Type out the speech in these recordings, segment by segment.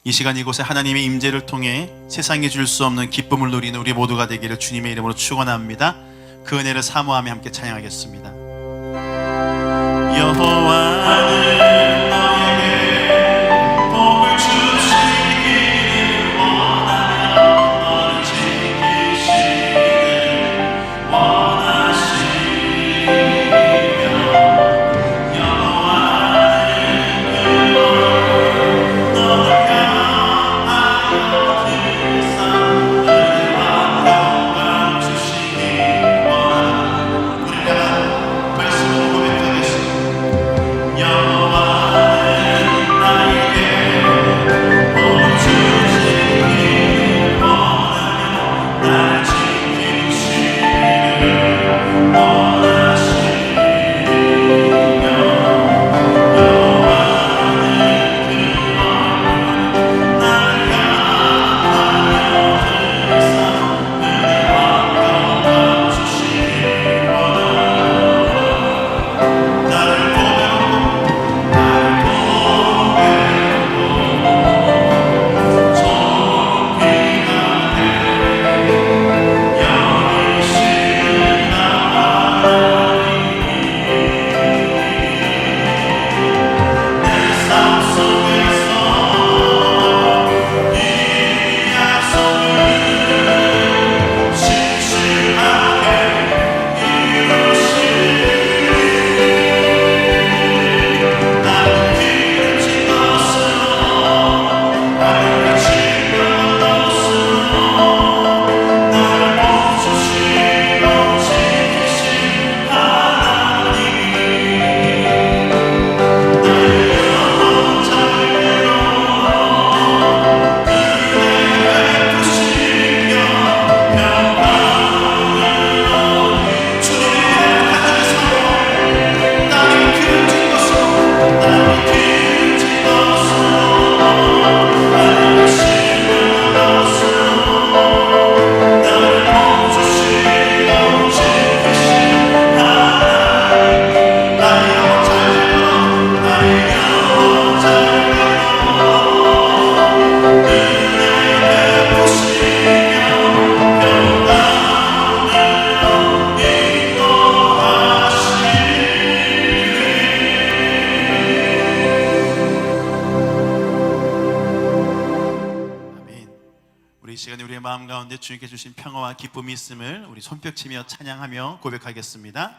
이 시간 이곳에 하나님의 임재를 통해 세상에 줄 수 없는 기쁨을 누리는 우리 모두가 되기를 주님의 이름으로 축원합니다. 그 은혜를 사모하며 함께 찬양하겠습니다. 여호와는 너에게 복을 주시기를 원하며 너를 지키시기를 원하시며 우리 이 시간에 우리의 마음 가운데 주님께 주신 평화와 기쁨이 있음을 우리 손뼉치며 찬양하며 고백하겠습니다.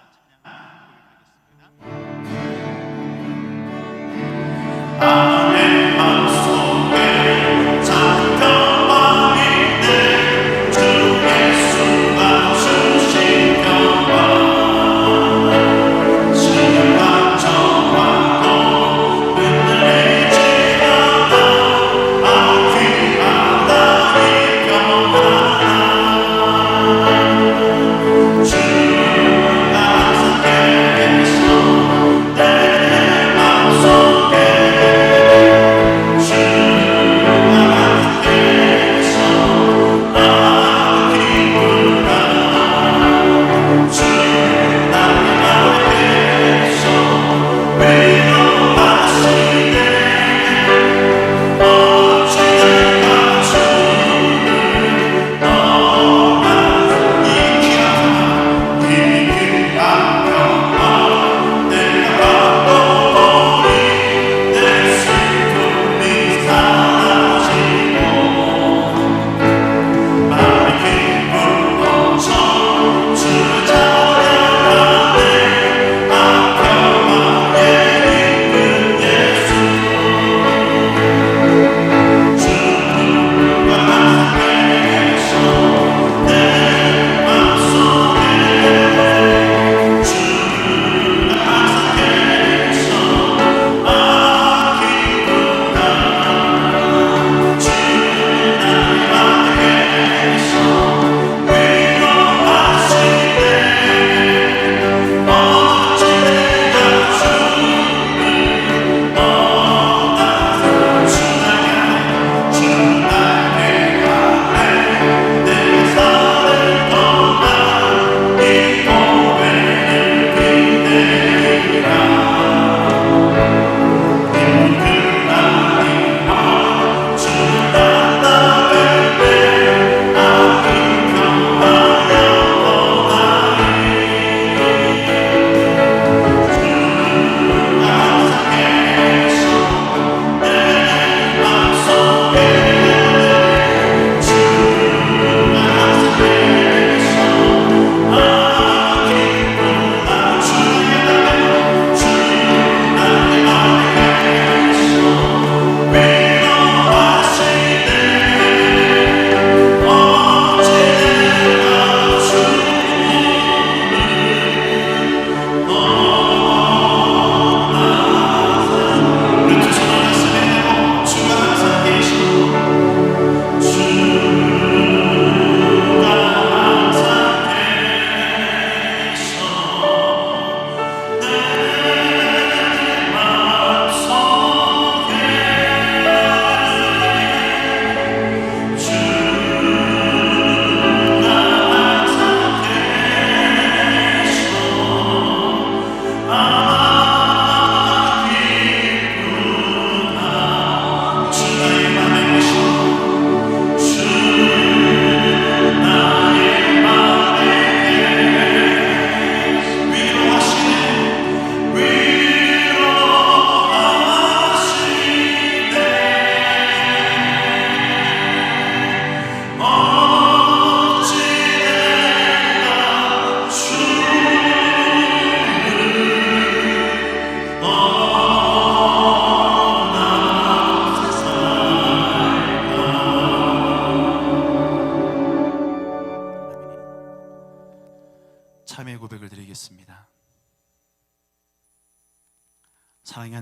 아멘. 마음속에 잠깐 마음인데 주 예수가 주신 평화 시간 정하고 흔들리지 않아 아귀하다 이 평화 주가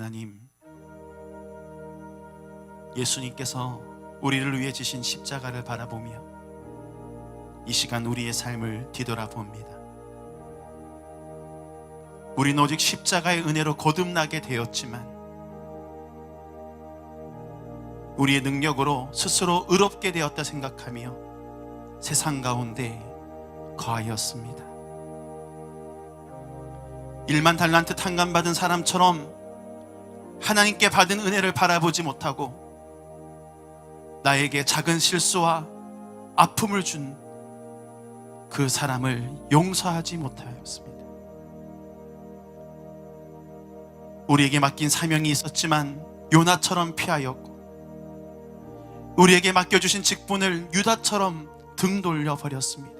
하나님, 예수님께서 우리를 위해 지신 십자가를 바라보며 이 시간 우리의 삶을 뒤돌아봅니다. 우리는 오직 십자가의 은혜로 거듭나게 되었지만 우리의 능력으로 스스로 의롭게 되었다 생각하며 세상 가운데 거하였습니다. 1만 달란트 탕감받은 사람처럼 하나님께 받은 은혜를 바라보지 못하고 나에게 작은 실수와 아픔을 준 그 사람을 용서하지 못하였습니다. 우리에게 맡긴 사명이 있었지만 요나처럼 피하였고, 우리에게 맡겨주신 직분을 유다처럼 등 돌려버렸습니다.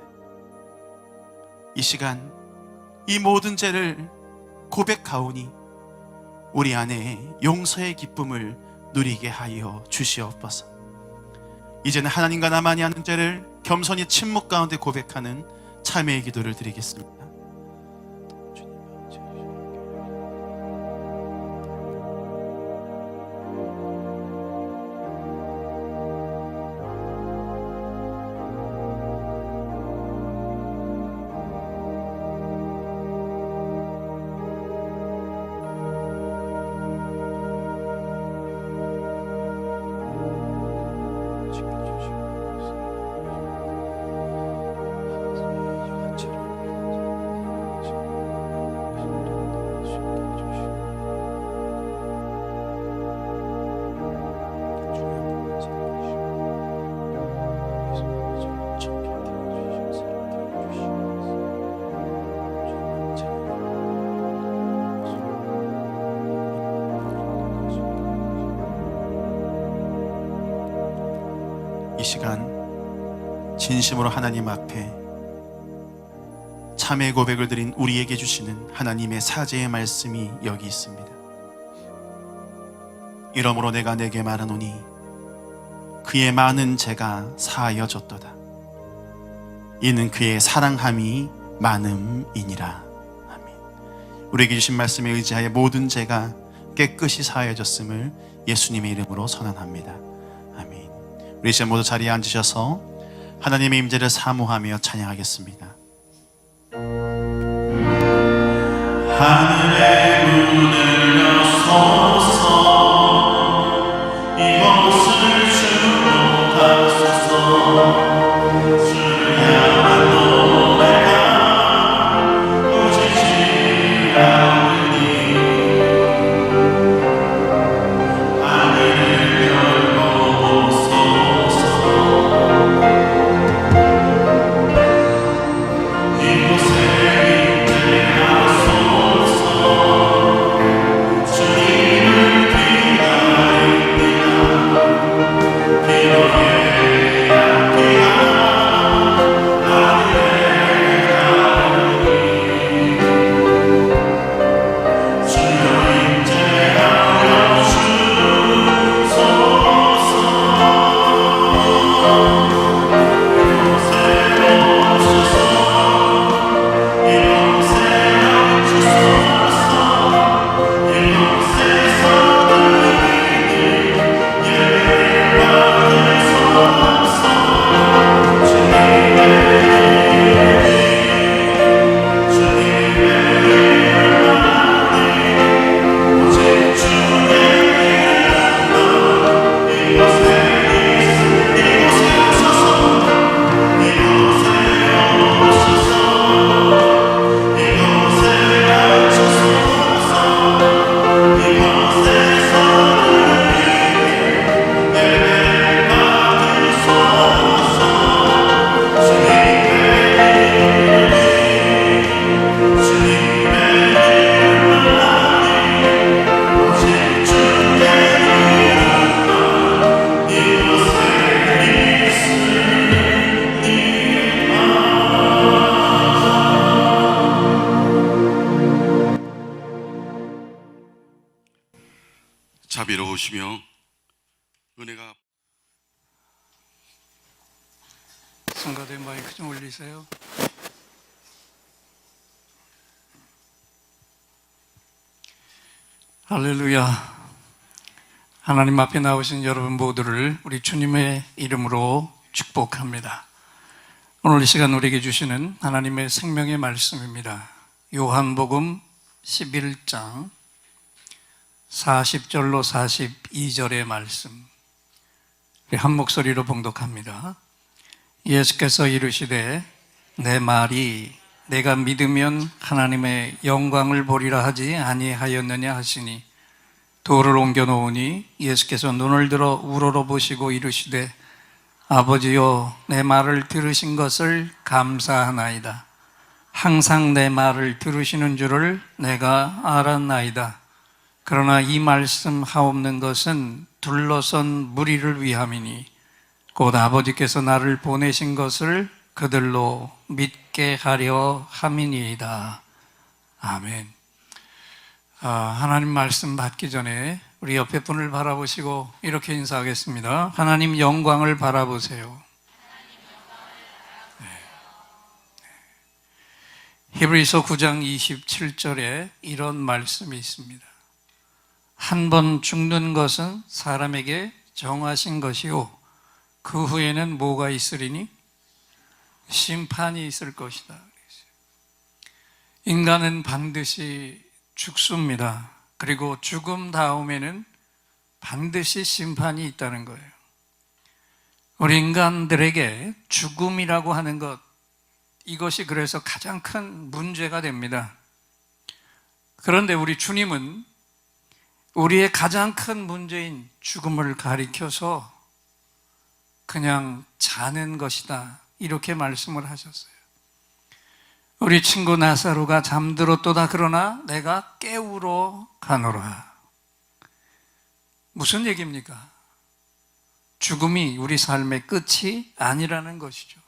이 시간 이 모든 죄를 고백하오니 우리 안에 용서의 기쁨을 누리게 하여 주시옵소서. 이제는 하나님과 나만이 하는 죄를 겸손히 침묵 가운데 고백하는 참회의 기도를 드리겠습니다. 이 시간 진심으로 하나님 앞에 참회 고백을 드린 우리에게 주시는 하나님의 사죄의 말씀이 여기 있습니다. 이러므로 내가 내게 말하노니 그의 많은 죄가 사하여졌도다. 이는 그의 사랑함이 많음이니라. 아멘. 우리에게 주신 말씀에 의지하여 모든 죄가 깨끗이 사하여졌음을 예수님의 이름으로 선언합니다. 아멘. 우리 이제 모두 자리에 앉으셔서 하나님의 임재를 사모하며 찬양하겠습니다. 하늘의 문을 여소서, 이곳을 주로 하소서. 주를 향한 노래가 꺼지지 않으니 하늘을 열고 오소서. 이곳에 자비로우시며 은혜가 성가대 마이크 좀 올리세요. 할렐루야. 하나님 앞에 나오신 여러분 모두를 우리 주님의 이름으로 축복합니다. 오늘 이 시간 우리에게 주시는 하나님의 생명의 말씀입니다. 요한복음 11장 40절로 42절의 말씀, 우리 한 목소리로 봉독합니다. 예수께서 이르시되 내 말이 내가 믿으면 하나님의 영광을 보리라 하지 아니하였느냐 하시니 돌을 옮겨 놓으니 예수께서 눈을 들어 우러러 보시고 이르시되 아버지여 내 말을 들으신 것을 감사하나이다. 항상 내 말을 들으시는 줄을 내가 알았나이다. 그러나 이 말씀 하옵는 것은 둘러선 무리를 위함이니 곧 아버지께서 나를 보내신 것을 그들로 믿게 하려 함이니이다. 아멘. 하나님 말씀 받기 전에 우리 옆에 분을 바라보시고 이렇게 인사하겠습니다. 하나님 영광을 바라보세요. 네. 히브리서 9장 27절에 이런 말씀이 있습니다. 한 번 죽는 것은 사람에게 정하신 것이요 그 후에는 뭐가 있으리니? 심판이 있을 것이다. 인간은 반드시 죽습니다. 그리고 죽음 다음에는 반드시 심판이 있다는 거예요. 우리 인간들에게 죽음이라고 하는 것, 이것이 그래서 가장 큰 문제가 됩니다. 그런데 우리 주님은 우리의 가장 큰 문제인 죽음을 가리켜서 그냥 자는 것이다, 이렇게 말씀을 하셨어요. 우리 친구 나사로가 잠들었도다 그러나 내가 깨우러 가노라. 무슨 얘기입니까? 죽음이 우리 삶의 끝이 아니라는 것이죠.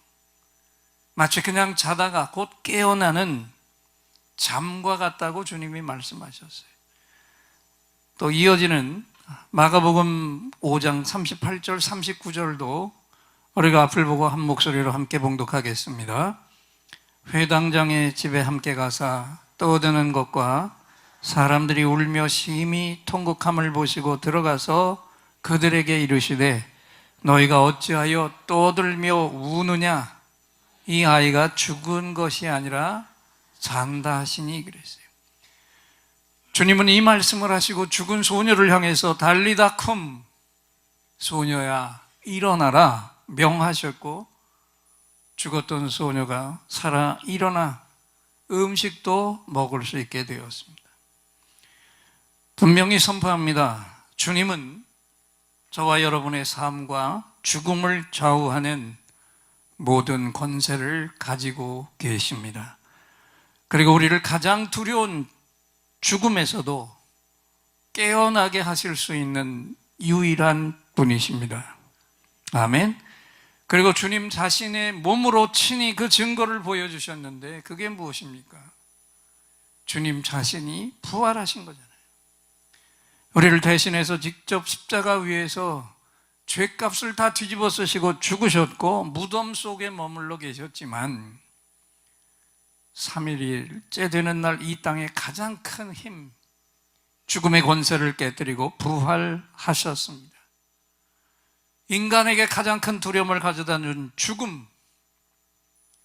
마치 그냥 자다가 곧 깨어나는 잠과 같다고 주님이 말씀하셨어요. 또 이어지는 마가복음 5장 38절 39절도 우리가 앞을 보고 한 목소리로 함께 봉독하겠습니다. 회당장의 집에 함께 가사 떠드는 것과 사람들이 울며 심히 통곡함을 보시고 들어가서 그들에게 이르시되 너희가 어찌하여 떠들며 우느냐? 이 아이가 죽은 것이 아니라 잔다 하시니 그랬어요. 주님은 이 말씀을 하시고 죽은 소녀를 향해서 달리다 쿰, 소녀야 일어나라 명하셨고 죽었던 소녀가 살아 일어나 음식도 먹을 수 있게 되었습니다. 분명히 선포합니다. 주님은 저와 여러분의 삶과 죽음을 좌우하는 모든 권세를 가지고 계십니다. 그리고 우리를 가장 두려운 죽음에서도 깨어나게 하실 수 있는 유일한 분이십니다. 아멘. 그리고 주님 자신의 몸으로 친히 그 증거를 보여주셨는데 그게 무엇입니까? 주님 자신이 부활하신 거잖아요. 우리를 대신해서 직접 십자가 위에서 죄값을 다 뒤집어 쓰시고 죽으셨고 무덤 속에 머물러 계셨지만 3일째 되는 날 이 땅의 가장 큰 힘, 죽음의 권세를 깨뜨리고 부활하셨습니다. 인간에게 가장 큰 두려움을 가져다 준 죽음,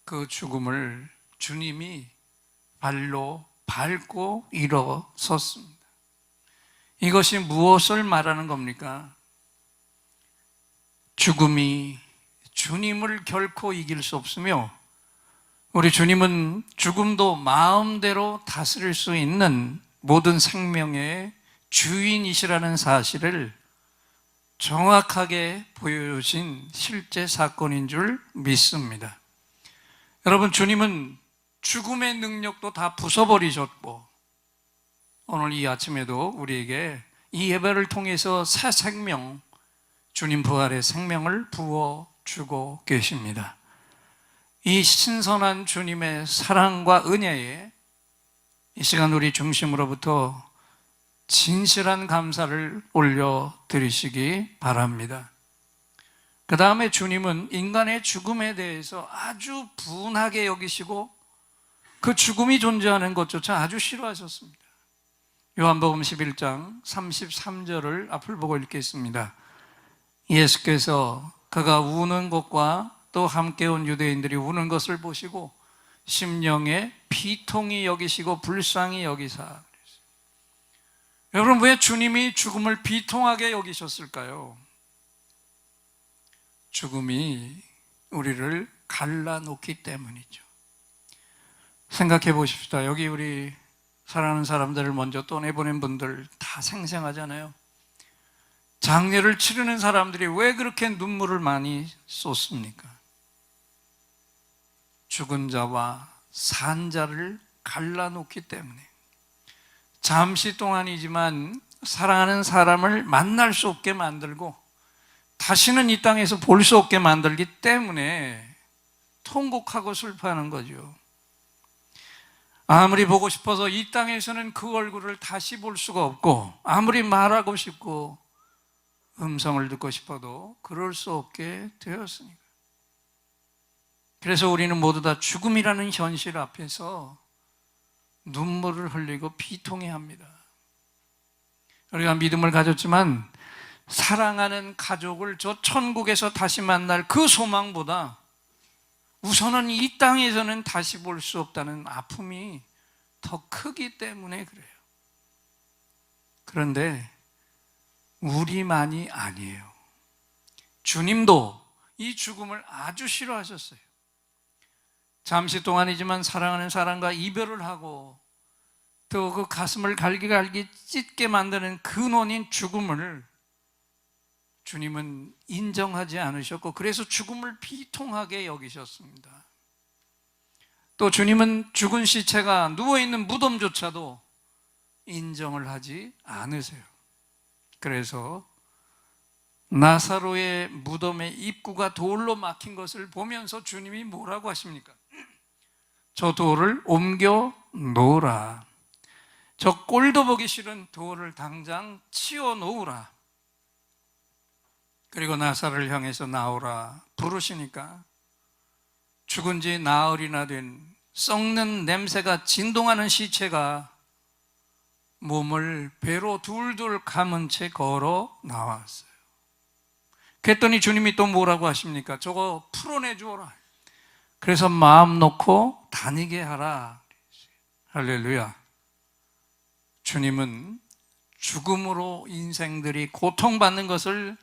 그 죽음을 주님이 발로 밟고 일어섰습니다. 이것이 무엇을 말하는 겁니까? 죽음이 주님을 결코 이길 수 없으며 우리 주님은 죽음도 마음대로 다스릴 수 있는 모든 생명의 주인이시라는 사실을 정확하게 보여주신 실제 사건인 줄 믿습니다. 여러분, 주님은 죽음의 능력도 다 부숴버리셨고 오늘 이 아침에도 우리에게 이 예배를 통해서 새 생명, 주님 부활의 생명을 부어주고 계십니다. 이 신선한 주님의 사랑과 은혜에 이 시간 우리 중심으로부터 진실한 감사를 올려드리시기 바랍니다. 그 다음에 주님은 인간의 죽음에 대해서 아주 분하게 여기시고 그 죽음이 존재하는 것조차 아주 싫어하셨습니다. 요한복음 11장 33절을 앞을 보고 읽겠습니다. 예수께서 그가 우는 것과 또 함께 온 유대인들이 우는 것을 보시고 심령에 비통히 여기시고 불쌍히 여기사. 여러분, 왜 주님이 죽음을 비통하게 여기셨을까요? 죽음이 우리를 갈라놓기 때문이죠. 생각해 보십시다. 여기 우리 사랑하는 사람들을 먼저 떠내보낸 분들 다 생생하잖아요. 장례를 치르는 사람들이 왜 그렇게 눈물을 많이 쏟습니까? 죽은 자와 산 자를 갈라놓기 때문에. 잠시 동안이지만 사랑하는 사람을 만날 수 없게 만들고 다시는 이 땅에서 볼 수 없게 만들기 때문에 통곡하고 슬퍼하는 거죠. 아무리 보고 싶어서 이 땅에서는 그 얼굴을 다시 볼 수가 없고, 아무리 말하고 싶고 음성을 듣고 싶어도 그럴 수 없게 되었으니까. 그래서 우리는 모두 다 죽음이라는 현실 앞에서 눈물을 흘리고 비통해합니다. 우리가 믿음을 가졌지만 사랑하는 가족을 저 천국에서 다시 만날 그 소망보다 우선은 이 땅에서는 다시 볼 수 없다는 아픔이 더 크기 때문에 그래요. 그런데 우리만이 아니에요. 주님도 이 죽음을 아주 싫어하셨어요. 잠시 동안이지만 사랑하는 사람과 이별을 하고 또 그 가슴을 갈기갈기 찢게 만드는 근원인 죽음을 주님은 인정하지 않으셨고, 그래서 죽음을 비통하게 여기셨습니다. 또 주님은 죽은 시체가 누워있는 무덤조차도 인정을 하지 않으세요. 그래서 나사로의 무덤의 입구가 돌로 막힌 것을 보면서 주님이 뭐라고 하십니까? 저 돌을 옮겨 놓으라. 저 꼴도 보기 싫은 돌을 당장 치워 놓으라. 그리고 나사로를 향해서 나오라 부르시니까 죽은 지 나흘이나 된 썩는 냄새가 진동하는 시체가 몸을 배로 둘둘 감은 채 걸어 나왔어요. 그랬더니 주님이 또 뭐라고 하십니까? 저거 풀어내 주어라. 그래서 마음 놓고 다니게 하라. 할렐루야. 주님은 죽음으로 인생들이 고통받는 것을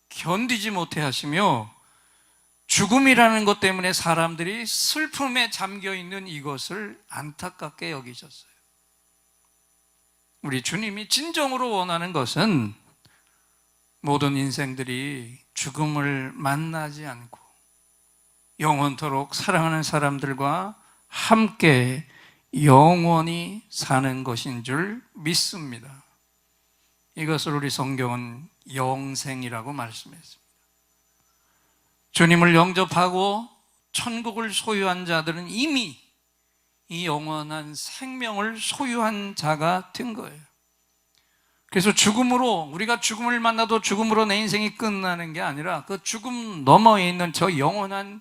견디지 못해 하시며, 죽음이라는 것 때문에 사람들이 슬픔에 잠겨 있는 이것을 안타깝게 여기셨어요. 우리 주님이 진정으로 원하는 것은 모든 인생들이 죽음을 만나지 않고 영원토록 사랑하는 사람들과 함께 영원히 사는 것인 줄 믿습니다. 이것을 우리 성경은 영생이라고 말씀했습니다. 주님을 영접하고 천국을 소유한 자들은 이미 이 영원한 생명을 소유한 자가 된 거예요. 그래서 죽음으로, 우리가 죽음을 만나도 죽음으로 내 인생이 끝나는 게 아니라 그 죽음 너머에 있는 저 영원한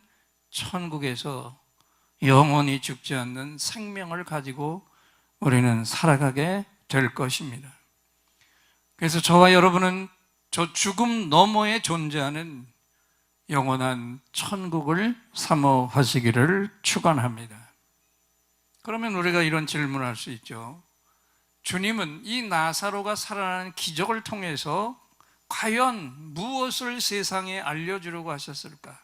천국에서 영원히 죽지 않는 생명을 가지고 우리는 살아가게 될 것입니다. 그래서 저와 여러분은 저 죽음 너머에 존재하는 영원한 천국을 사모하시기를 축원합니다. 그러면 우리가 이런 질문을 할 수 있죠. 주님은 이 나사로가 살아나는 기적을 통해서 과연 무엇을 세상에 알려주려고 하셨을까?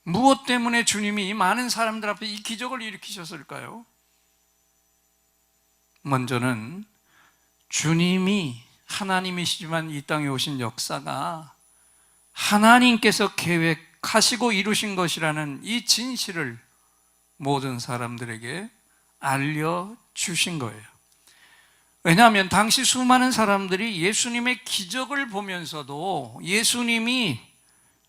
무엇 때문에 주님이 이 많은 사람들 앞에 이 기적을 일으키셨을까요? 먼저는 주님이 하나님이시지만 이 땅에 오신 역사가 하나님께서 계획하시고 이루신 것이라는 이 진실을 모든 사람들에게 알려주신 거예요. 왜냐하면 당시 수많은 사람들이 예수님의 기적을 보면서도 예수님이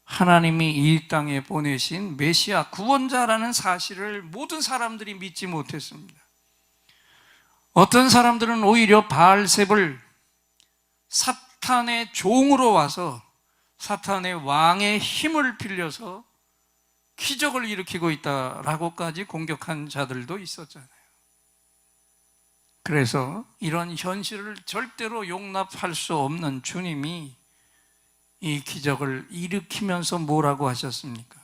하나님이 이 땅에 보내신 메시아 구원자라는 사실을 모든 사람들이 믿지 못했습니다. 어떤 사람들은 오히려 바알셉을 사탄의 종으로 와서 사탄의 왕의 힘을 빌려서 기적을 일으키고 있다라고까지 공격한 자들도 있었잖아요. 그래서 이런 현실을 절대로 용납할 수 없는 주님이 이 기적을 일으키면서 뭐라고 하셨습니까?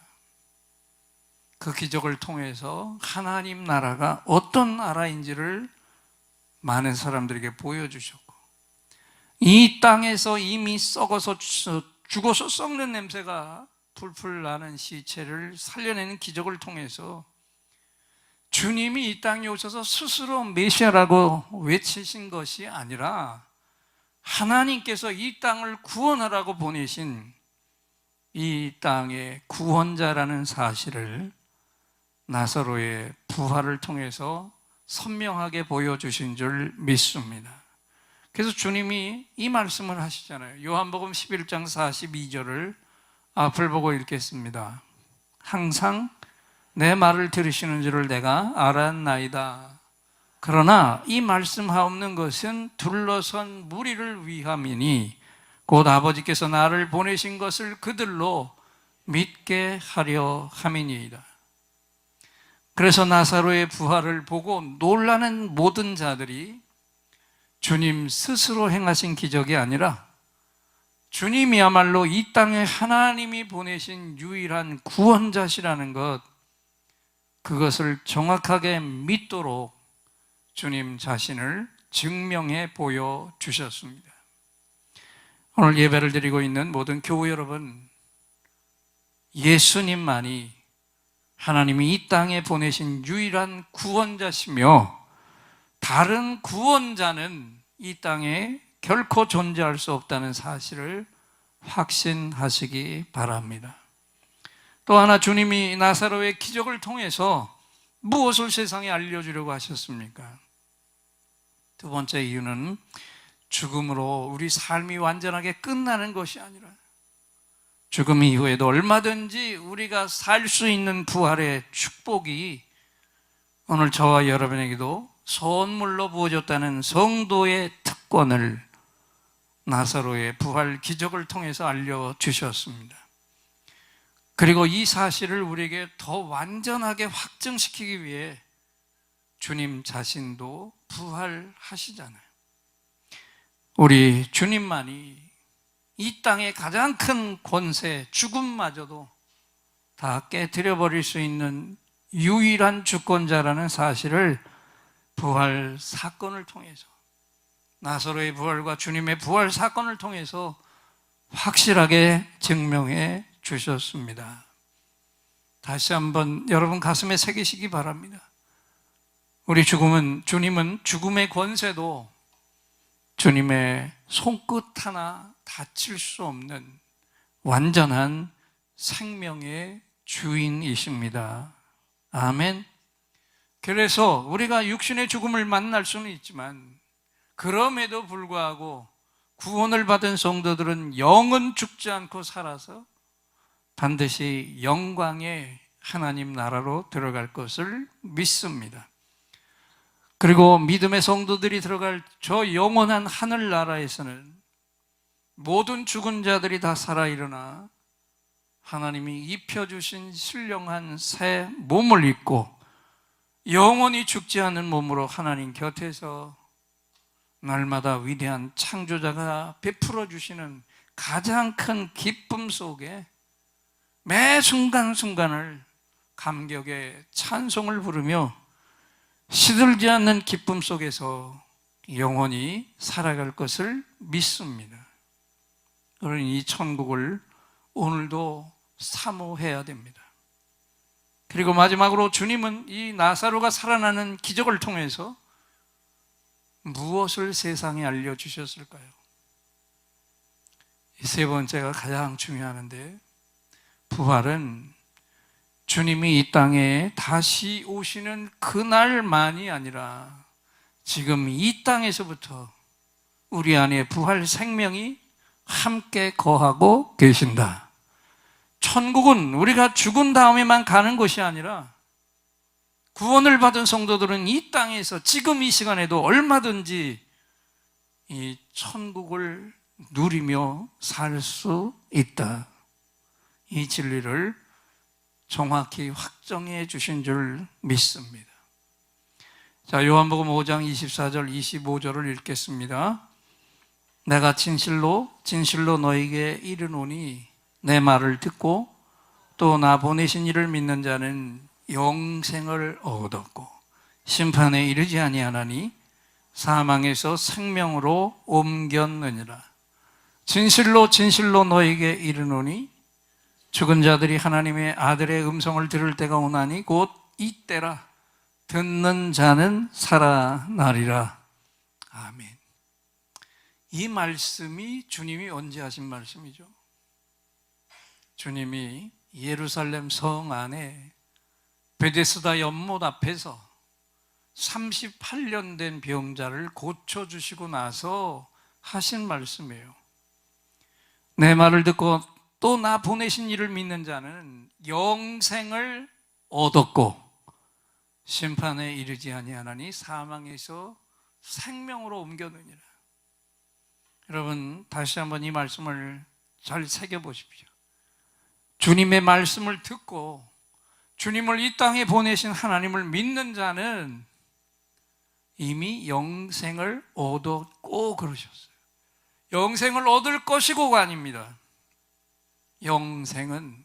그 기적을 통해서 하나님 나라가 어떤 나라인지를 많은 사람들에게 보여주셨고, 이 땅에서 이미 썩어서 죽어서 썩는 냄새가 풀풀 나는 시체를 살려내는 기적을 통해서 주님이 이 땅에 오셔서 스스로 메시아라고 외치신 것이 아니라 하나님께서 이 땅을 구원하라고 보내신 이 땅의 구원자라는 사실을 나사로의 부활을 통해서 선명하게 보여주신 줄 믿습니다. 그래서 주님이 이 말씀을 하시잖아요. 요한복음 11장 42절을 앞을 보고 읽겠습니다. 항상 내 말을 들으시는 줄을 내가 알았나이다. 그러나 이 말씀하옵는 것은 둘러선 무리를 위함이니 곧 아버지께서 나를 보내신 것을 그들로 믿게 하려 함이니이다. 그래서 나사로의 부활을 보고 놀라는 모든 자들이 주님 스스로 행하신 기적이 아니라 주님이야말로 이 땅에 하나님이 보내신 유일한 구원자시라는 것, 그것을 정확하게 믿도록 주님 자신을 증명해 보여주셨습니다. 오늘 예배를 드리고 있는 모든 교우 여러분, 예수님만이 하나님이 이 땅에 보내신 유일한 구원자시며 다른 구원자는 이 땅에 결코 존재할 수 없다는 사실을 확신하시기 바랍니다. 또 하나, 주님이 나사로의 기적을 통해서 무엇을 세상에 알려주려고 하셨습니까? 두 번째 이유는 죽음으로 우리 삶이 완전하게 끝나는 것이 아니라 죽음 이후에도 얼마든지 우리가 살 수 있는 부활의 축복이 오늘 저와 여러분에게도 선물로 부어졌다는 성도의 특권을 나사로의 부활 기적을 통해서 알려주셨습니다. 그리고 이 사실을 우리에게 더 완전하게 확증시키기 위해 주님 자신도 부활하시잖아요. 우리 주님만이 이 땅의 가장 큰 권세, 죽음마저도 다 깨뜨려버릴 수 있는 유일한 주권자라는 사실을 부활 사건을 통해서, 나사로의 부활과 주님의 부활 사건을 통해서 확실하게 증명해 주셨습니다. 다시 한번 여러분 가슴에 새기시기 바랍니다. 우리 주님은 죽음의 권세도 주님의 손끝 하나 다칠 수 없는 완전한 생명의 주인이십니다. 아멘. 그래서 우리가 육신의 죽음을 만날 수는 있지만 그럼에도 불구하고 구원을 받은 성도들은 영은 죽지 않고 살아서 반드시 영광의 하나님 나라로 들어갈 것을 믿습니다. 그리고 믿음의 성도들이 들어갈 저 영원한 하늘나라에서는 모든 죽은 자들이 다 살아 일어나 하나님이 입혀주신 신령한 새 몸을 입고 영원히 죽지 않는 몸으로 하나님 곁에서 날마다 위대한 창조자가 베풀어 주시는 가장 큰 기쁨 속에 매 순간순간을 감격의 찬송을 부르며 시들지 않는 기쁨 속에서 영원히 살아갈 것을 믿습니다. 그러니 이 천국을 오늘도 사모해야 됩니다. 그리고 마지막으로 주님은 이 나사로가 살아나는 기적을 통해서 무엇을 세상에 알려주셨을까요? 이 세 번째가 가장 중요한데, 부활은 주님이 이 땅에 다시 오시는 그날만이 아니라 지금 이 땅에서부터 우리 안에 부활 생명이 함께 거하고 계신다. 천국은 우리가 죽은 다음에만 가는 것이 아니라 구원을 받은 성도들은 이 땅에서 지금 이 시간에도 얼마든지 이 천국을 누리며 살 수 있다. 이 진리를 정확히 확정해 주신 줄 믿습니다. 자, 요한복음 5장 24절 25절을 읽겠습니다. 내가 진실로 너에게 이르노니 내 말을 듣고 또 나 보내신 이를 믿는 자는 영생을 얻었고 심판에 이르지 아니하나니 사망에서 생명으로 옮겼느니라. 진실로 너에게 이르노니 죽은 자들이 하나님의 아들의 음성을 들을 때가 오나니 곧 이때라. 듣는 자는 살아나리라. 아멘. 이 말씀이 주님이 언제 하신 말씀이죠? 주님이 예루살렘 성 안에 베데스다 연못 앞에서 38년 된 병자를 고쳐주시고 나서 하신 말씀이에요. 내 말을 듣고 또 나 보내신 이를 믿는 자는 영생을 얻었고 심판에 이르지 아니하나니 사망에서 생명으로 옮겨느니라. 여러분, 다시 한번 이 말씀을 잘 새겨보십시오. 주님의 말씀을 듣고 주님을 이 땅에 보내신 하나님을 믿는 자는 이미 영생을 얻었고 그러셨어요. 영생을 얻을 것이고가 아닙니다. 영생은,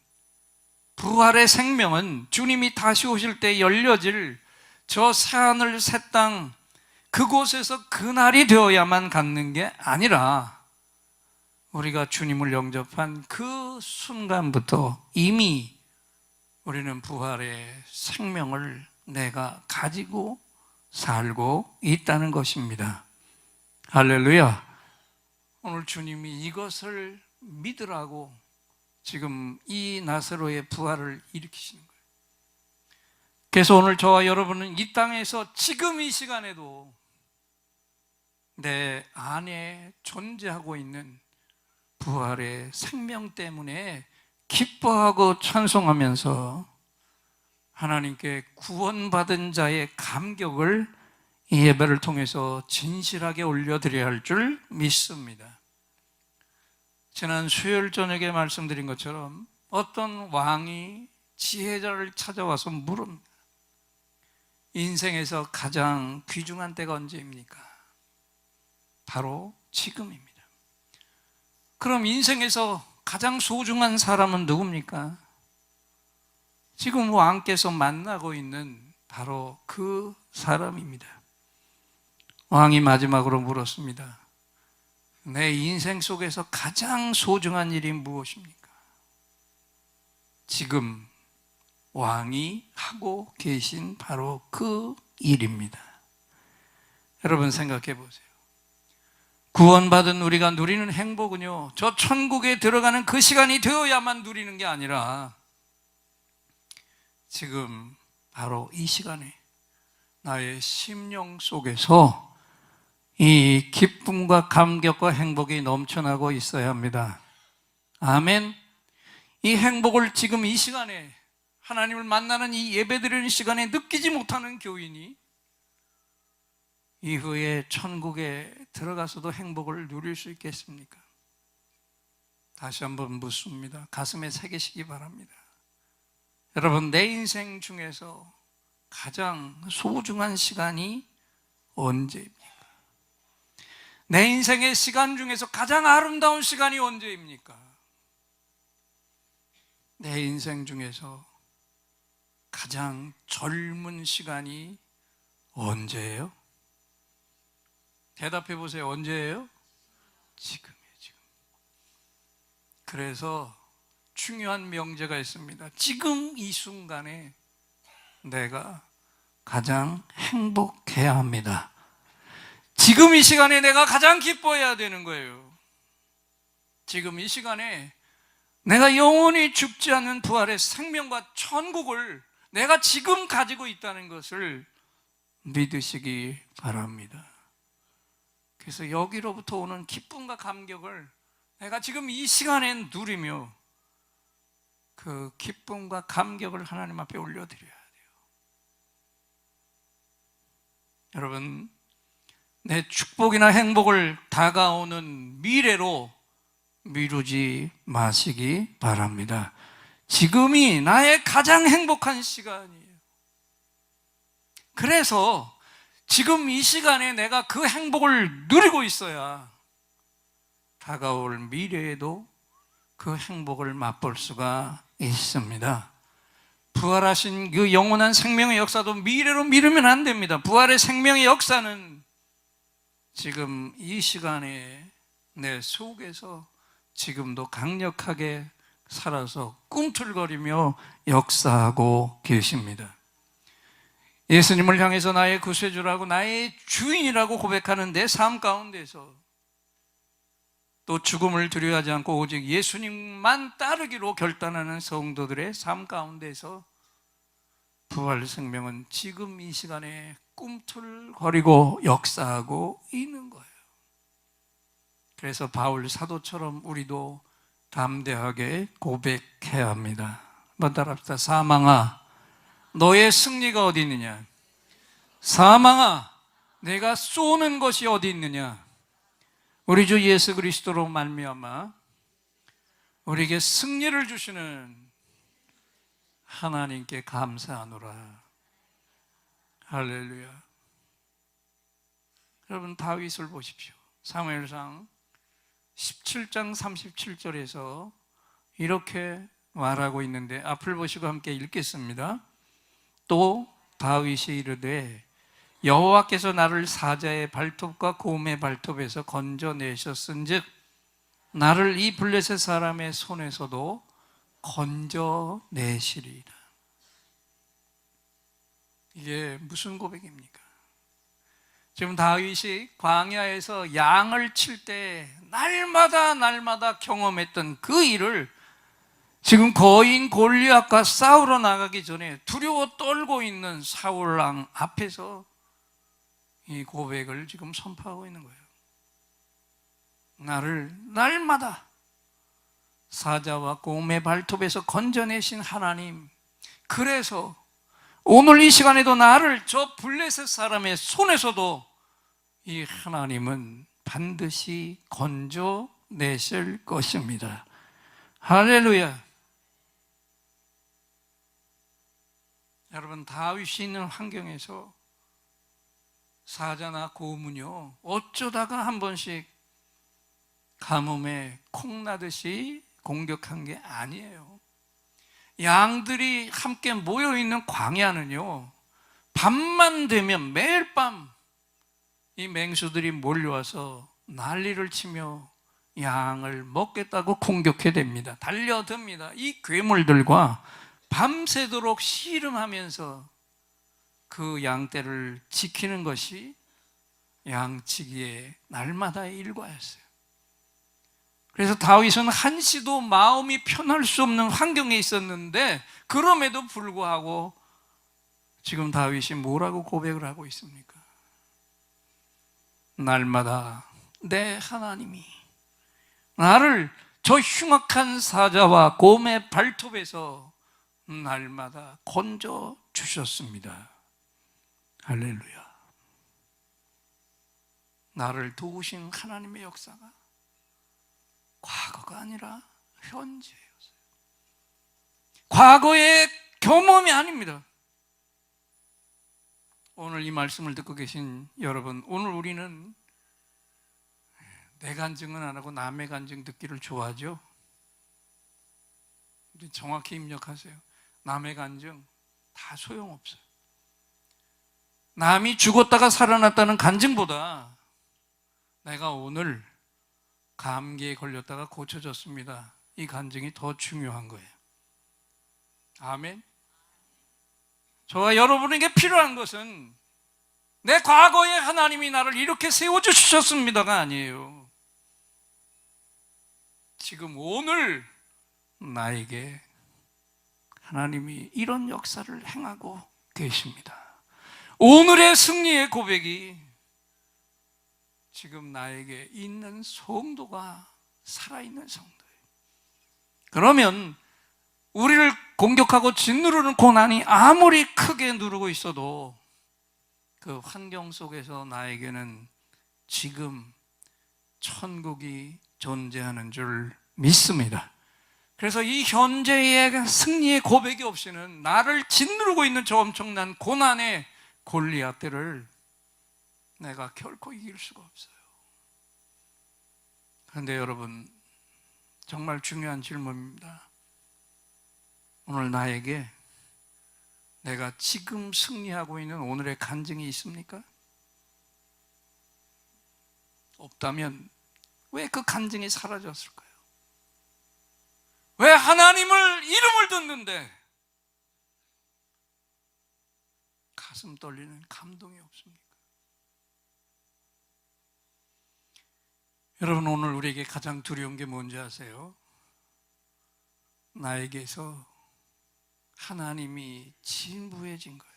부활의 생명은 주님이 다시 오실 때 열려질 저 새하늘 새 땅 그곳에서 그날이 되어야만 갖는 게 아니라 우리가 주님을 영접한 그 순간부터 이미 우리는 부활의 생명을 내가 가지고 살고 있다는 것입니다. 할렐루야. 오늘 주님이 이것을 믿으라고 지금 이 나사로의 부활을 일으키시는 거예요. 그래서 오늘 저와 여러분은 이 땅에서 지금 이 시간에도 내 안에 존재하고 있는 부활의 생명 때문에 기뻐하고 찬송하면서 하나님께 구원받은 자의 감격을 이 예배를 통해서 진실하게 올려드려야 할 줄 믿습니다. 지난 수요일 저녁에 말씀드린 것처럼 어떤 왕이 지혜자를 찾아와서 물습니다. 인생에서 가장 귀중한 때가 언제입니까? 바로 지금입니다. 그럼 인생에서 가장 소중한 사람은 누굽니까? 지금 왕께서 만나고 있는 바로 그 사람입니다. 왕이 마지막으로 물었습니다. 내 인생 속에서 가장 소중한 일이 무엇입니까? 지금 왕이 하고 계신 바로 그 일입니다. 여러분 생각해 보세요. 구원받은 우리가 누리는 행복은요, 저 천국에 들어가는 그 시간이 되어야만 누리는 게 아니라 지금 바로 이 시간에 나의 심령 속에서 이 기쁨과 감격과 행복이 넘쳐나고 있어야 합니다. 아멘. 이 행복을 지금 이 시간에 하나님을 만나는 이 예배드리는 시간에 느끼지 못하는 교인이 이후에 천국에 들어가서도 행복을 누릴 수 있겠습니까? 다시 한번 묻습니다. 가슴에 새기시기 바랍니다. 여러분, 내 인생 중에서 가장 소중한 시간이 언제입니까? 내 인생의 시간 중에서 가장 아름다운 시간이 언제입니까? 내 인생 중에서 가장 젊은 시간이 언제예요? 대답해 보세요. 언제예요? 지금이에요, 지금. 그래서 중요한 명제가 있습니다. 지금 이 순간에 내가 가장 행복해야 합니다. 지금 이 시간에 내가 가장 기뻐해야 되는 거예요. 지금 이 시간에 내가 영원히 죽지 않는 부활의 생명과 천국을 내가 지금 가지고 있다는 것을 믿으시기 바랍니다. 그래서 여기로부터 오는 기쁨과 감격을 내가 지금 이 시간에 누리며 그 기쁨과 감격을 하나님 앞에 올려드려야 돼요. 여러분, 내 축복이나 행복을 다가오는 미래로 미루지 마시기 바랍니다. 지금이 나의 가장 행복한 시간이에요. 그래서 지금 이 시간에 내가 그 행복을 누리고 있어야 다가올 미래에도 그 행복을 맛볼 수가 있습니다. 부활하신 그 영원한 생명의 역사도 미래로 미루면 안 됩니다. 부활의 생명의 역사는 지금 이 시간에 내 속에서 지금도 강력하게 살아서 꿈틀거리며 역사하고 계십니다. 예수님을 향해서 나의 구세주라고 나의 주인이라고 고백하는 내 삶 가운데서 또 죽음을 두려워하지 않고 오직 예수님만 따르기로 결단하는 성도들의 삶 가운데서 부활 생명은 지금 이 시간에 꿈틀거리고 역사하고 있는 거예요. 그래서 바울 사도처럼 우리도 담대하게 고백해야 합니다. 한번 따라합시다. 사망아, 너의 승리가 어디 있느냐? 사망아, 내가 쏘는 것이 어디 있느냐? 우리 주 예수 그리스도로 말미암아 우리에게 승리를 주시는 하나님께 감사하노라. 할렐루야. 여러분, 다윗을 보십시오. 사무엘상 17장 37절에서 이렇게 말하고 있는데 앞을 보시고 함께 읽겠습니다. 또 다윗이 이르되 여호와께서 나를 사자의 발톱과 곰의 발톱에서 건져내셨은즉 나를 이 블레셋 사람의 손에서도 건져내시리라. 이게 무슨 고백입니까? 지금 다윗이 광야에서 양을 칠 때 날마다 경험했던 그 일을 지금 거인 골리앗과 싸우러 나가기 전에 두려워 떨고 있는 사울 왕 앞에서 이 고백을 지금 선포하고 있는 거예요. 나를 날마다 사자와 곰의 발톱에서 건져내신 하나님, 그래서 오늘 이 시간에도 나를 저 블레셋 사람의 손에서도 이 하나님은 반드시 건져내실 것입니다. 할렐루야. 여러분, 다윗이 있는 환경에서 사자나 곰은요, 어쩌다가 한 번씩 가뭄에 콩나듯이 공격한 게 아니에요. 양들이 함께 모여있는 광야는요, 밤만 되면 매일 밤 이 맹수들이 몰려와서 난리를 치며 양을 먹겠다고 공격해 댑니다. 달려듭니다. 이 괴물들과 밤새도록 씨름하면서 그 양떼를 지키는 것이 양치기의 날마다의 일과였어요. 그래서 다윗은 한시도 마음이 편할 수 없는 환경에 있었는데 그럼에도 불구하고 지금 다윗이 뭐라고 고백을 하고 있습니까? 날마다 내 하나님이 나를 저 흉악한 사자와 곰의 발톱에서 날마다 건져 주셨습니다. 할렐루야. 나를 도우신 하나님의 역사가 과거가 아니라 현재였어요. 과거의 경험이 아닙니다. 오늘 이 말씀을 듣고 계신 여러분, 오늘 우리는 내 간증은 안 하고 남의 간증 듣기를 좋아하죠. 정확히 입력하세요. 남의 간증 다 소용없어요. 남이 죽었다가 살아났다는 간증보다 내가 오늘 감기에 걸렸다가 고쳐졌습니다, 이 간증이 더 중요한 거예요. 아멘. 저와 여러분에게 필요한 것은 내 과거에 하나님이 나를 이렇게 세워주셨습니다가 아니에요. 지금 오늘 나에게 하나님이 이런 역사를 행하고 계십니다. 오늘의 승리의 고백이 지금 나에게 있는 성도가 살아있는 성도예요. 그러면 우리를 공격하고 짓누르는 고난이 아무리 크게 누르고 있어도 그 환경 속에서 나에게는 지금 천국이 존재하는 줄 믿습니다. 그래서 이 현재의 승리의 고백이 없이는 나를 짓누르고 있는 저 엄청난 고난의 골리앗들을 내가 결코 이길 수가 없어요. 그런데 여러분, 정말 중요한 질문입니다. 오늘 나에게 내가 지금 승리하고 있는 오늘의 간증이 있습니까? 없다면 왜 그 간증이 사라졌을까요? 왜 하나님을 이름을 듣는데 가슴 떨리는 감동이 없습니까? 여러분, 오늘 우리에게 가장 두려운 게 뭔지 아세요? 나에게서 하나님이 진부해진 거예요.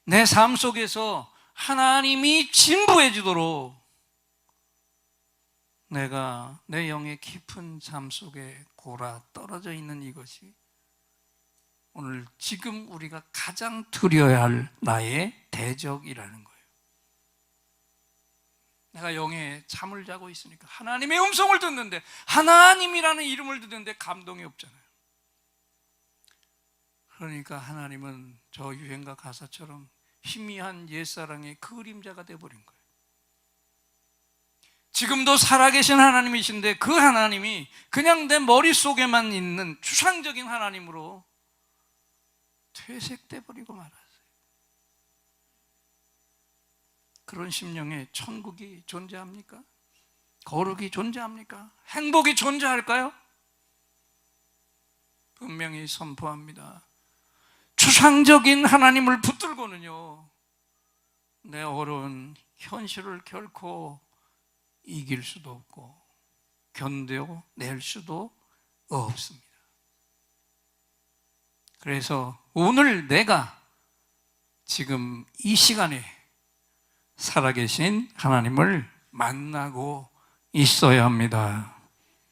내 삶 속에서 하나님이 진부해지도록 내가 내 영의 깊은 잠 속에 골아 떨어져 있는 이것이 오늘 지금 우리가 가장 두려워야 할 나의 대적이라는 거예요. 내가 영의 잠을 자고 있으니까 하나님의 음성을 듣는데, 하나님이라는 이름을 듣는데 감동이 없잖아요. 그러니까 하나님은 저 유행가 가사처럼 희미한 옛사랑의 그림자가 되어버린 거예요. 지금도 살아계신 하나님이신데 그 하나님이 그냥 내 머릿속에만 있는 추상적인 하나님으로 퇴색돼 버리고 말았어요. 그런 심령에 천국이 존재합니까? 거룩이 존재합니까? 행복이 존재할까요? 분명히 선포합니다. 추상적인 하나님을 붙들고는요, 내 어려운 현실을 결코 이길 수도 없고 견뎌낼 수도 없습니다. 그래서 오늘 내가 지금 이 시간에 살아계신 하나님을 만나고 있어야 합니다.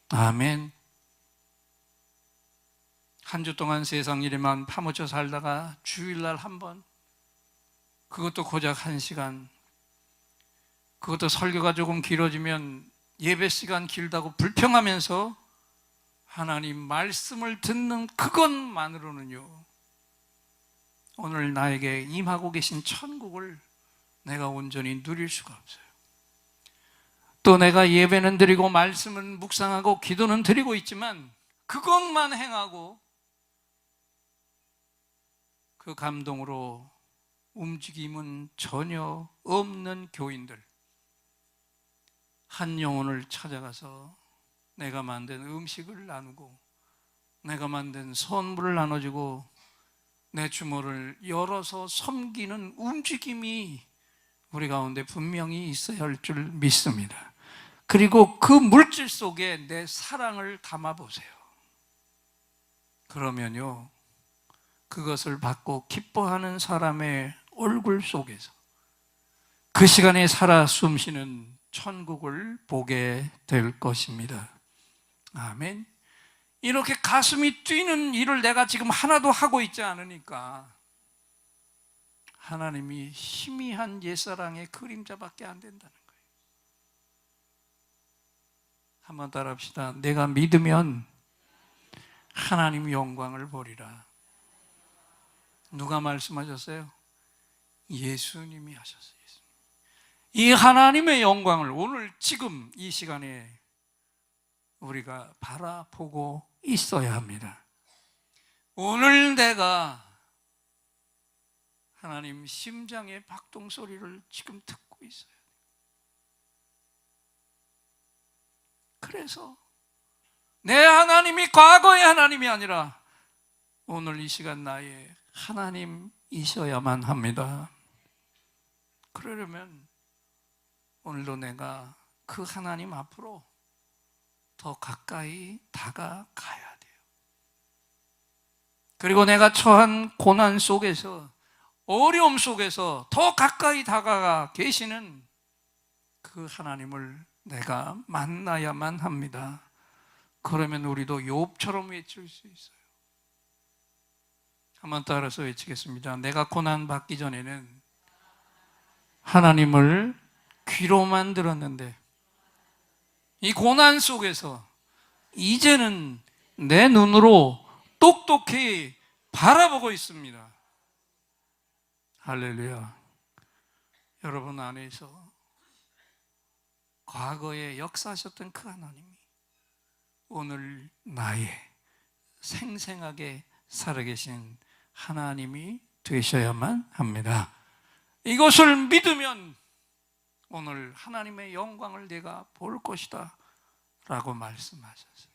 아멘. 한 주 동안 세상 일에만 파묻혀 살다가 주일날 한 번, 그것도 고작 1시간, 그것도 설교가 조금 길어지면 예배 시간 길다고 불평하면서 하나님 말씀을 듣는 그것만으로는요, 오늘 나에게 임하고 계신 천국을 내가 온전히 누릴 수가 없어요. 또 내가 예배는 드리고 말씀은 묵상하고 기도는 드리고 있지만 그것만 행하고 그 감동으로 움직임은 전혀 없는 교인들, 한 영혼을 찾아가서 내가 만든 음식을 나누고 내가 만든 선물을 나눠주고 내 주머니를 열어서 섬기는 움직임이 우리 가운데 분명히 있어야 할 줄 믿습니다. 그리고 그 물질 속에 내 사랑을 담아보세요. 그러면요, 그것을 받고 기뻐하는 사람의 얼굴 속에서 그 시간에 살아 숨쉬는 천국을 보게 될 것입니다. 아멘. 이렇게 가슴이 뛰는 일을 내가 지금 하나도 하고 있지 않으니까 하나님이 희미한 옛사랑의 그림자밖에 안 된다는 거예요. 한번 따라합시다. 내가 믿으면 하나님 영광을 보리라. 누가 말씀하셨어요? 예수님이 하셨어요. 이 하나님의 영광을 오늘 지금 이 시간에 우리가 바라보고 있어야 합니다. 오늘 내가 하나님 심장의 박동 소리를 지금 듣고 있어요. 그래서 내 하나님이 과거의 하나님이 아니라 오늘 이 시간 나의 하나님이셔야만 합니다. 그러려면 오늘도 내가 그 하나님 앞으로 더 가까이 다가가야 돼요. 그리고 내가 처한 고난 속에서, 어려움 속에서 더 가까이 다가가 계시는 그 하나님을 내가 만나야만 합니다. 그러면 우리도 욥처럼 외칠 수 있어요. 한번 따라서 외치겠습니다. 내가 고난 받기 전에는 하나님을 귀로만 들었는데 이 고난 속에서 이제는 내 눈으로 똑똑히 바라보고 있습니다. 할렐루야. 여러분 안에서 과거에 역사하셨던 그 하나님이 오늘 나의 생생하게 살아계신 하나님이 되셔야만 합니다. 이것을 믿으면 오늘 하나님의 영광을 내가 볼 것이다 라고 말씀하셨어요.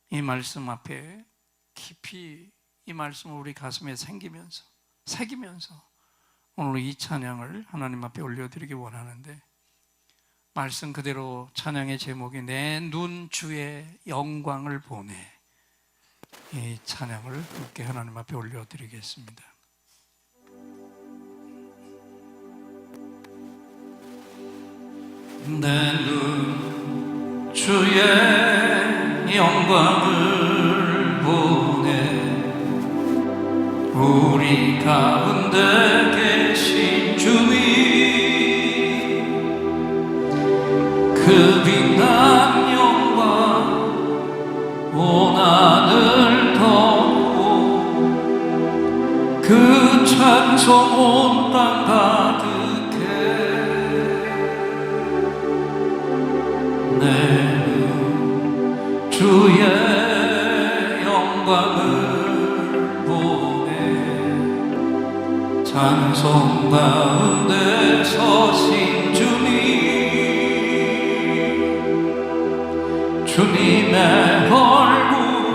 이 말씀 앞에 깊이 이 말씀을 우리 가슴에 새기면서 오늘 이 찬양을 하나님 앞에 올려드리기 원하는데, 말씀 그대로 찬양의 제목이 내 눈 주의 영광을 보네. 이 찬양을 함께 하나님 앞에 올려드리겠습니다. 내 눈 주의 영광을 보네. 우리 가운데 계신 주님, 그 빛난 영광 온 하늘 덮고 그 찬송 온 땅 가득해. 내 눈 주의 영광을 보네. 찬송 가운데 서신 주님의 얼굴은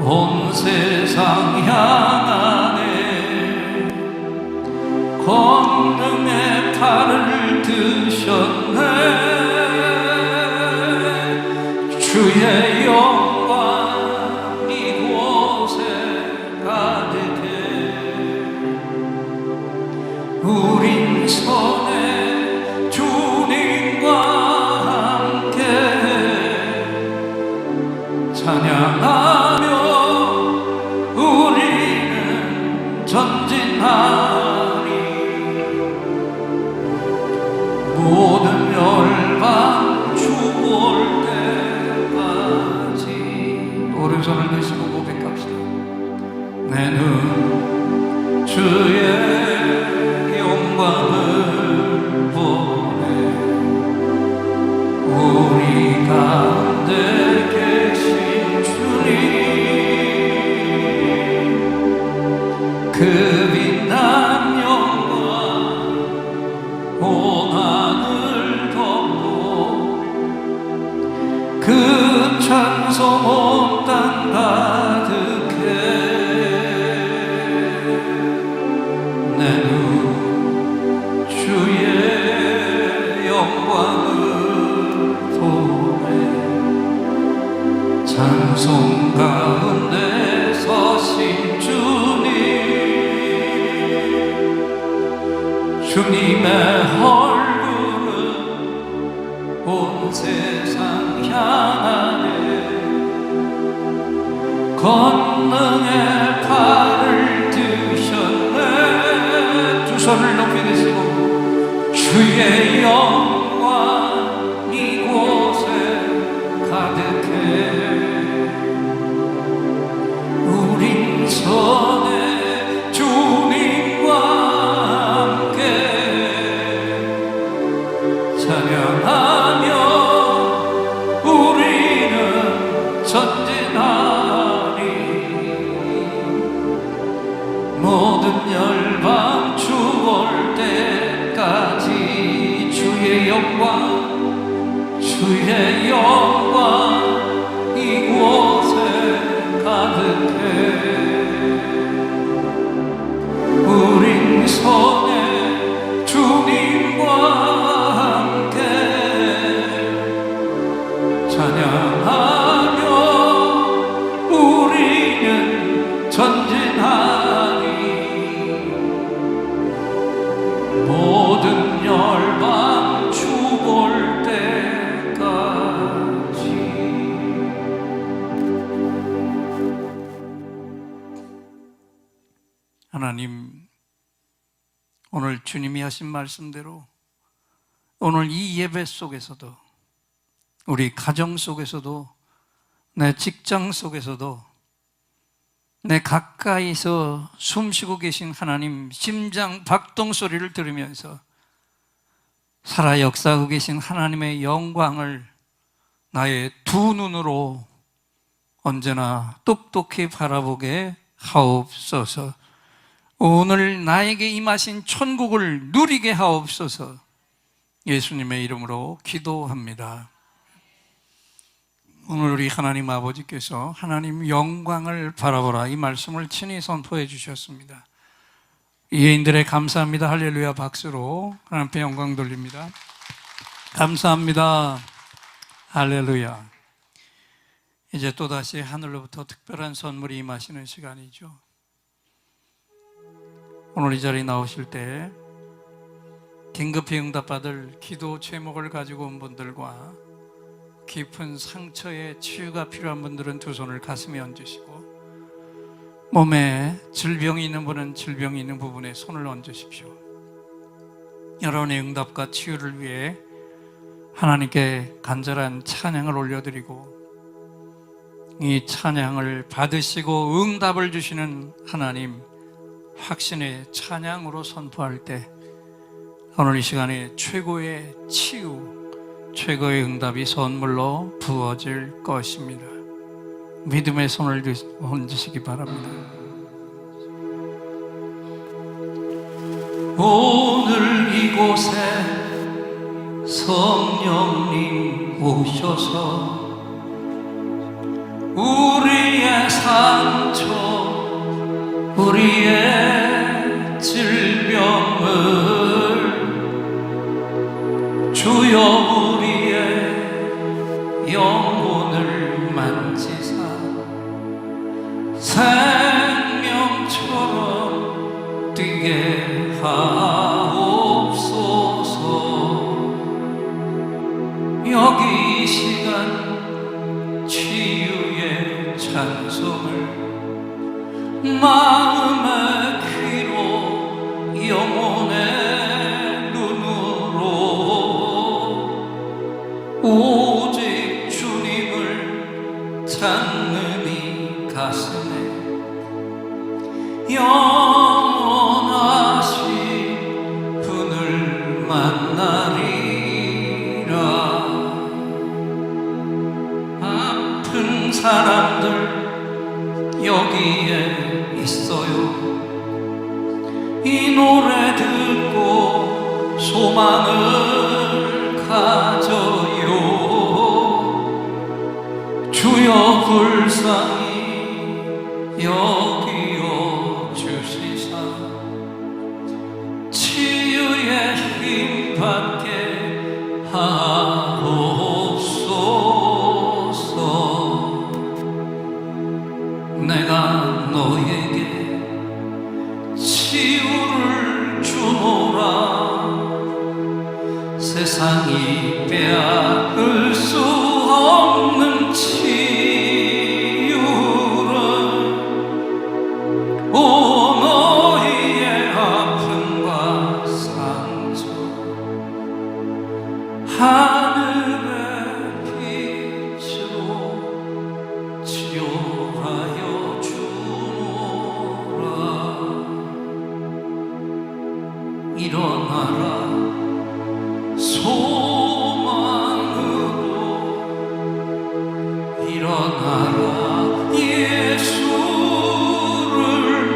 온 세상 향하네. 권능의 팔을 드셨네. 주의 영광 이곳에 가득해. 우린 선해 주님과 찬양하며 우리는 전진하리. 모든 열방 주볼 때까지. 오른손을 드시고 고백합시다. 내 눈 주의 영광을 보네. 우리 가운데 그 빛난 영광 온 하늘 덮고 그 찬송 온 땅 가득해. 내 눈 주의 영광을 보네. 찬송 가운데 서신 주님의 얼굴은 온 세상 향하네. 권능의 팔을 드셨네. 두 손을 높이 드시고 주의 영광 이곳에 가득해. 우린 선해 주님과 찬양하며 우리는 전진하리. 모든 열방 주 올 때까지 주의 영광 이곳에 가득해. 우린 선해 주님과 찬양하며 우리는 전진하리. 모든 열방 주 볼 때까지. 하나님, 오늘 주님이 하신 말씀대로 오늘 이 예배 속에서도, 우리 가정 속에서도, 내 직장 속에서도 내 가까이서 숨쉬고 계신 하나님 심장 박동 소리를 들으면서 살아 역사하고 계신 하나님의 영광을 나의 두 눈으로 언제나 똑똑히 바라보게 하옵소서. 오늘 나에게 임하신 천국을 누리게 하옵소서. 예수님의 이름으로 기도합니다. 오늘 우리 하나님 아버지께서 하나님 영광을 바라보라 이 말씀을 친히 선포해 주셨습니다. 예인들의 감사합니다 할렐루야 박수로 하나님께 영광 돌립니다. 감사합니다 할렐루야. 이제 또다시 하늘로부터 특별한 선물이 임하시는 시간이죠. 오늘 이 자리에 나오실 때 긴급히 응답받을 기도 제목을 가지고 온 분들과 깊은 상처에 치유가 필요한 분들은 두 손을 가슴에 얹으시고, 몸에 질병이 있는 분은 질병이 있는 부분에 손을 얹으십시오. 여러분의 응답과 치유를 위해 하나님께 간절한 찬양을 올려드리고, 이 찬양을 받으시고 응답을 주시는 하나님 확신의 찬양으로 선포할 때 오늘 이 시간에 최고의 치유, 최고의 응답이 선물로 부어질 것입니다. 믿음의 손을 얹으시기 바랍니다. 오늘 이곳에 성령님 오셔서 우리의 상처, 우리의 질병을 주여 우리의 영혼을 만지사 생명처럼 뛰게 하옵소서. 여기 이 시간 치유의 찬송을 마음의 귀로 영혼의 눈으로 오직 주님을 찾는 이 가슴에 영원하신 분을 만나리라. 아픈 사람들 여기에 있어요. 이 노래 듣고 소망을 가져요. 주여 불쌍히 여기어 주시사 치유의 힘 받게 하옵소서. 내가 너에게 치유를 주노라. 세상이 빼앗을 수 없는 치유를 오 너희의 아픔과 상처 하늘의 빛으로 치유하여 주노라. 일어나라 소망으로 일어나라 예수를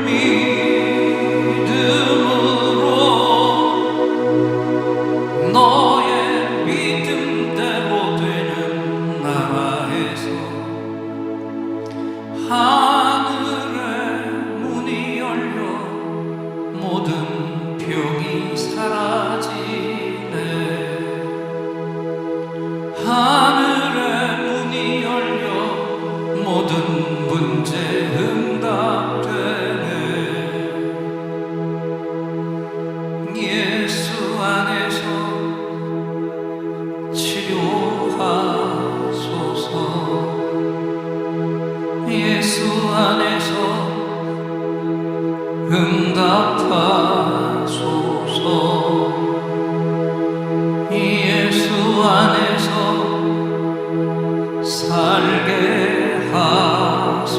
믿음으로 너의 믿음대로 되는 나라에서 하늘의 문이 열려 모든 병이 사라지네. 하늘의 문이 열려 모든 문제 응답되네. 예수 안에서 치료하소서. 예수 안에서 응답하소서. 예수 안에서 살게 하소서.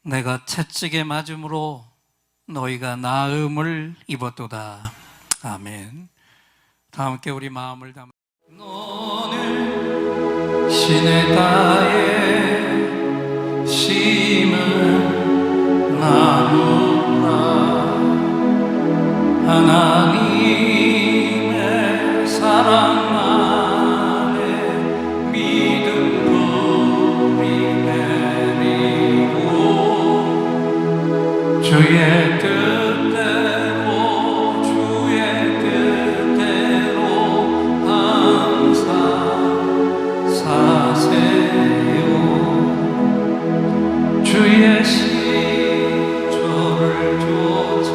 내가 채찍에 맞음으로 너희가 나음을 입었도다. 아멘. 다 함께 우리 마음을 담아. 너는 신의 땅에 심은 나무라. 하나님의 사랑 안에 믿음 뿌리 내리고 주의 뜻대로 주의 뜻대로 항상 사세요. 주의 시조를 쫓아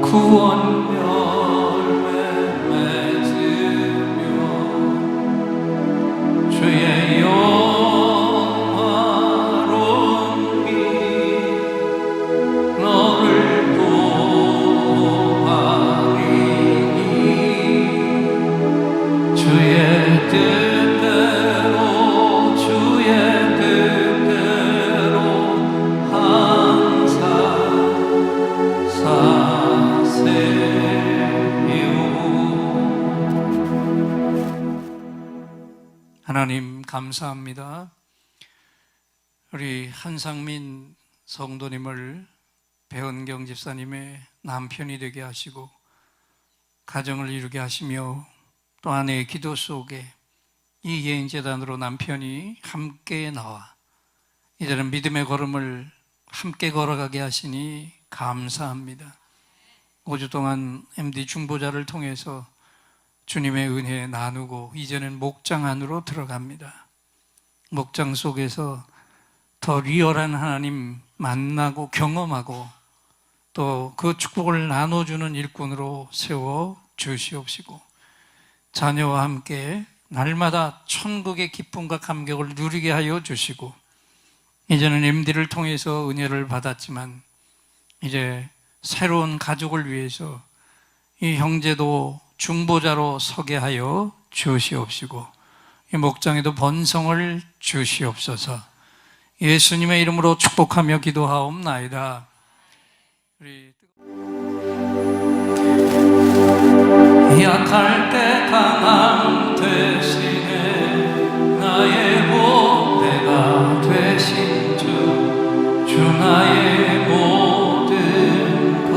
구원 열매 맺으며 주의 영화로운 미 너를 보아리니 주의 뜻대로 주의 뜻대로 항상 하나님 감사합니다. 우리 한상민 성도님을 배은경 집사님의 남편이 되게 하시고 가정을 이루게 하시며 또 아내의 기도 속에 이 예인재단으로 남편이 함께 나와 이제는 믿음의 걸음을 함께 걸어가게 하시니 감사합니다. 5주 동안 MD 중보자를 통해서 주님의 은혜 나누고 이제는 목장 안으로 들어갑니다. 목장 속에서 더 리얼한 하나님 만나고 경험하고 또 그 축복을 나눠주는 일꾼으로 세워 주시옵시고 자녀와 함께 날마다 천국의 기쁨과 감격을 누리게 하여 주시고 이제는 MD를 통해서 은혜를 받았지만 이제 새로운 가족을 위해서 이 형제도 중보자로 서게 하여 주시옵시고 이 목장에도 번성을 주시옵소서. 예수님의 이름으로 축복하며 기도하옵나이다. 약할 때 강함 대신에 나의 보배가 되신 주 나의 모든 것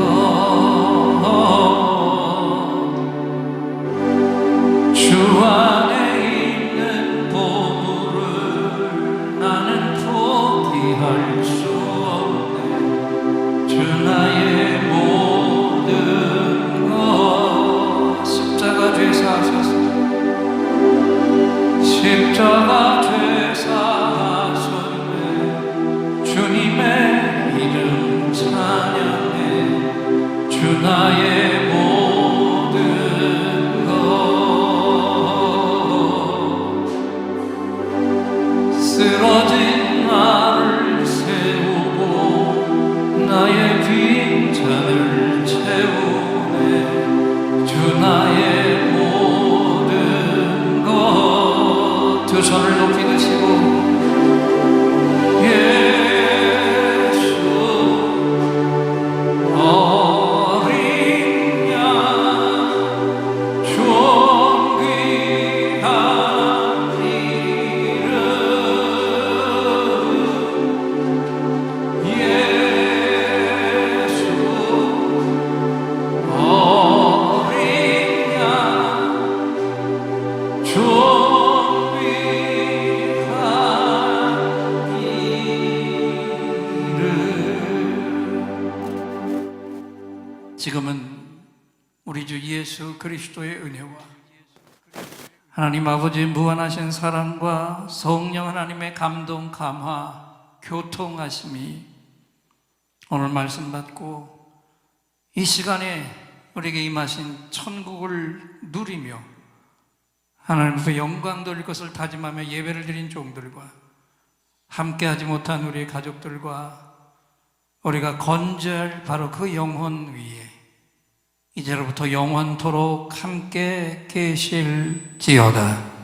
주 안에 있는 보물을 나는 포기할 수 없네. 주 나의 모든 것 십자가 죄사 하셨습니다. 십자가 죄사 하셨네. 주님의 이름 찬양해. 주 나의 모든 것 쓰러진 나를 세우고 나의 빈잔을 채우네. 주 나의 모든 것 두 손을 높이 드시고 예수 어린 양 존귀한 이름 예수 어린 양 존귀한 이름. 지금은 우리 주 예수 그리스도의 은혜와 하나님 아버지의 무한하신 사랑과 성령 하나님의 감동, 감화, 교통하심이 오늘 말씀 받고 이 시간에 우리에게 임하신 천국을 누리며 하나님 앞에 영광 돌릴 것을 다짐하며 예배를 드린 종들과 함께하지 못한 우리 가족들과 우리가 건재할 바로 그 영혼 위에 이제로부터 영원토록 함께 계실지어다.